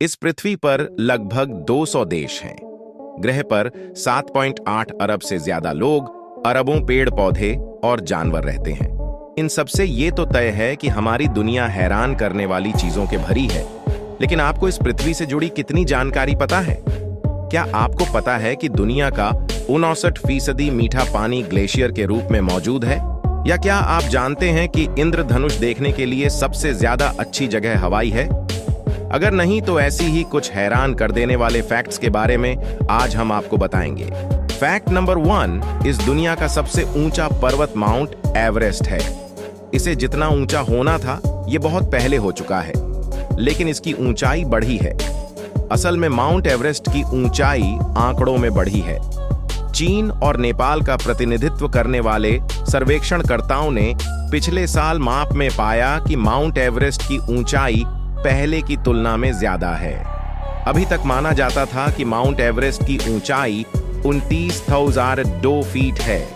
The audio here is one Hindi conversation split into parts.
इस पृथ्वी पर लगभग 200 देश हैं। ग्रह पर 7.8 अरब से ज्यादा लोग, अरबों पेड़ पौधे और जानवर रहते हैं। इन सबसे ये तो तय है कि हमारी दुनिया हैरान करने वाली चीजों के भरी है। लेकिन आपको इस पृथ्वी से जुड़ी कितनी जानकारी पता है? क्या आपको पता है कि दुनिया का 59% मीठा पानी ग्लेशियर के रूप में मौजूद है? या क्या आप जानते हैं कि इंद्रधनुष देखने के लिए सबसे ज्यादा अच्छी जगह हवाई है? अगर नहीं तो ऐसी ही कुछ हैरान कर देने वाले फैक्ट्स के बारे में आज हम आपको बताएंगे। फैक्ट नंबर 1, इस दुनिया का सबसे ऊंचा पर्वत माउंट एवरेस्ट है। इसे जितना ऊंचा होना था ये बहुत पहले हो चुका है, लेकिन इसकी ऊंचाई बढ़ी है। असल में माउंट एवरेस्ट की ऊंचाई आंकड़ों में बढ़ी है। चीन और नेपाल का प्रतिनिधित्व करने वाले सर्वेक्षणकर्ताओं ने पिछले साल माप में पाया कि माउंट एवरेस्ट की ऊंचाई पहले की तुलना में ज्यादा है। अभी तक माना जाता था कि माउंट एवरेस्ट की ऊंचाई 29,002 फीट है,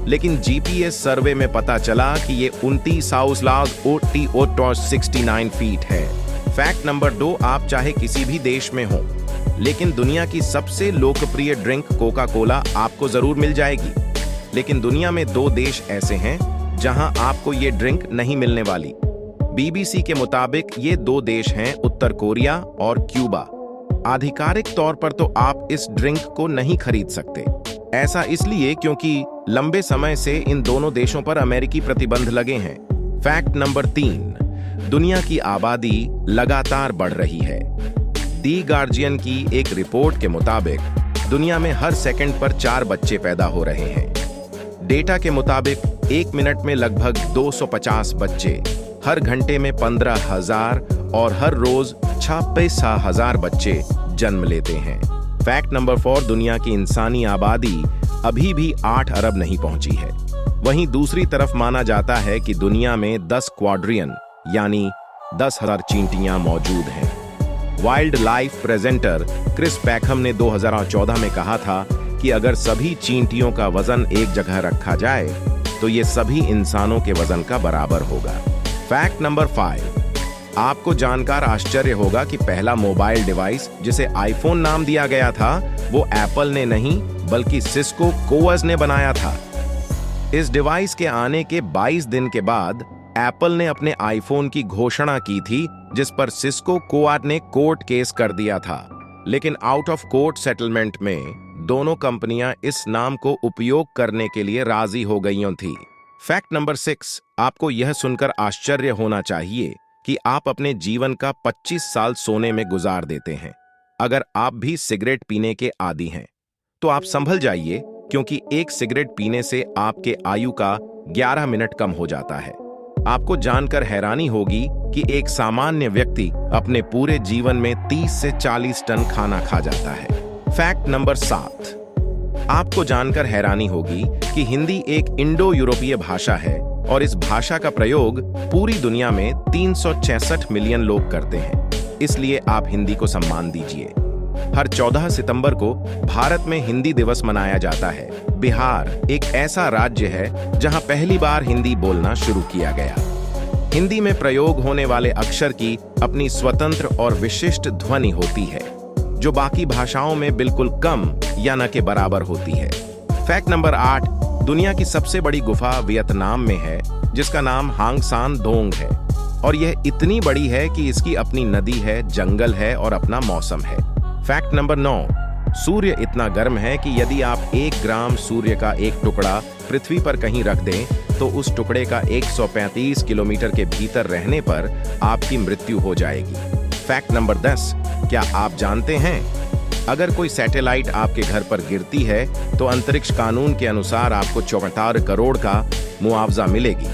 लेकिन जीपीएस सर्वे में पता चला कि ये 29,069 फीट है। फैक्ट नंबर 2, आप चाहे किसी भी देश में हो, लेकिन दुनिया की सबसे लोकप्रिय ड्रिंक कोका कोला आपको जरूर मिल जाएगी। लेकिन दुनिया में 2 देश ऐसे हैं जहां आपको ये ड्रिंक नहीं मिलने वाली। बीबीसी के मुताबिक ये 2 देश हैं उत्तर कोरिया और क्यूबा। आधिकारिक तौर पर तो आप इस ड्रिंक को नहीं खरीद सकते। ऐसा इसलिए क्योंकि लंबे समय से इन दोनों देशों पर अमेरिकी प्रतिबंध लगे हैं। फैक्ट नंबर 3, दुनिया की आबादी लगातार बढ़ रही है। दी गार्जियन की एक रिपोर्ट के मुताबिक दुनिया में हर सेकंड पर 4 बच्चे पैदा हो रहे हैं। डेटा के मुताबिक 1 मिनट में लगभग 250 बच्चे, हर घंटे में 15,000 और हर रोज 56,000 बच्चे जन्म लेते हैं। फैक्ट नंबर 4, दुनिया की इंसानी आबादी अभी भी 8 अरब नहीं पहुंची है। वहीं दूसरी तरफ माना जाता है कि दुनिया में 10 क्वाड्रियन यानी 10,000 चींटियां मौजूद हैं। वाइल्ड लाइफ प्रेजेंटर क्रिस पैखम ने 2014 में कहा था कि अगर सभी चींटियों का वजन एक जगह रखा जाए तो ये सभी इंसानों के वजन का बराबर होगा। फैक्ट नंबर 5, आपको जानकर आश्चर्य होगा कि पहला मोबाइल डिवाइस जिसे आईफोन नाम दिया गया था वो एप्पल ने नहीं बल्कि सिस्को कोआस ने बनाया था। इस डिवाइस के आने के 22 दिन के बाद एप्पल ने अपने आईफोन की घोषणा की थी, जिस पर सिस्को कोआस ने कोर्ट केस कर दिया था। लेकिन आउट ऑफ कोर्ट सेटलमेंट में दोनों कंपनियां इस नाम को उपयोग करने के लिए राजी हो गईं थी। फैक्ट नंबर 6, आपको यह सुनकर आश्चर्य होना चाहिए कि आप अपने जीवन का 25 साल सोने में गुजार देते हैं। अगर आप भी सिगरेट पीने के आदी हैं तो आप संभल जाइए, क्योंकि एक सिगरेट पीने से आपके आयु का 11 मिनट कम हो जाता है। आपको जानकर हैरानी होगी कि एक सामान्य व्यक्ति अपने पूरे जीवन में 30 से 40 टन खाना खा जाता है। फैक्ट नंबर 7, आपको जानकर हैरानी होगी कि हिंदी एक इंडो यूरोपीय भाषा है और इस भाषा का प्रयोग पूरी दुनिया में 366 मिलियन लोग करते हैं। इसलिए आप हिंदी को सम्मान दीजिए। हर 14 सितंबर को भारत में हिंदी दिवस मनाया जाता है। बिहार एक ऐसा राज्य है जहां पहली बार हिंदी बोलना शुरू किया गया। हिंदी में प्रयोग होने वाले अक्षर की अपनी स्वतंत्र और विशिष्ट ध्वनि होती है, जो बाकी भाषाओं में बिल्कुल कम या न के बराबर होती है। फैक्ट नंबर 8, दुनिया की सबसे बड़ी गुफा वियतनाम में है, जिसका नाम हांग सान दोंग है और यह इतनी बड़ी है कि इसकी अपनी नदी है, जंगल है और अपना मौसम है। फैक्ट नंबर 9, सूर्य इतना गर्म है कि यदि आप 1 ग्राम सूर्य का एक टुकड़ा पृथ्वी पर कहीं रख दें तो उस टुकड़े का 135 किलोमीटर के भीतर रहने पर आपकी मृत्यु हो जाएगी। फैक्ट नंबर 10, क्या आप जानते हैं अगर कोई सैटेलाइट आपके घर पर गिरती है तो अंतरिक्ष कानून के अनुसार आपको 74 करोड़ का मुआवजा मिलेगी।